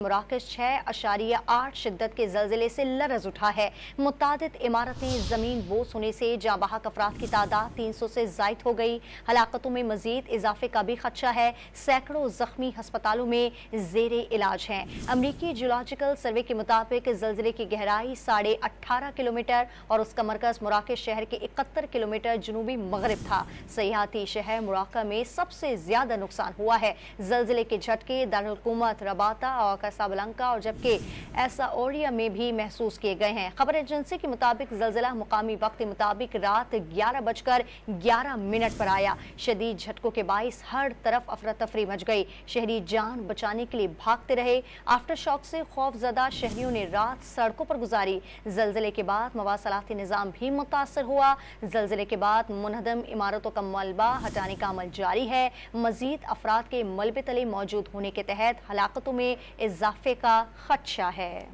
मराकश 6.8 शिद्दत के जल्जिले से लरज उठा है। मुतादिद इमारतें जमीन बोस होने से जाँ बहक अफराद की तादाद 300 से जायद हो गई। हलाकतों में मजीद इजाफे का भी खदशा है। सैकड़ों जख्मी अस्पतालों में जेरे इलाज हैं। अमरीकी जियोलॉजिकल सर्वे के मुताबिक जल्जिले की गहराई 18.5 किलोमीटर और उसका मरकज मराकश शहर के 71 किलोमीटर जनूबी मगरब था। सयाहती शहर मुराका में सबसे ज्यादा नुकसान हुआ है। जल्जिले के झटके दारुल हुकूमत रबाता और कासाब्लांका और जबकि एसाओरिया में भी महसूस किए गए हैं। खबर एजेंसी के मुताबिक जल्जिला मुकामी वक्त के मुताबिक रात 11:11 पर आया। शदीद झटकों के बाइस हर तरफ अफरा तफरी मच गई। शहरी जान बचाने के लिए भागते रहे। आफ्टर शॉक से खौफजदा शहरियों ने रात सड़कों पर गुजारी। जल्जिले के बाद मवासलाती निज़ाम भी मुतासर हुआ। जल्जिले के बाद मुनहदम इमारतों का मलबा हटाने का अमल जारी है। मजीद अफराद के मलबे तले मौजूद होने के तहत हलाकतों में इजाफे का खदशा है।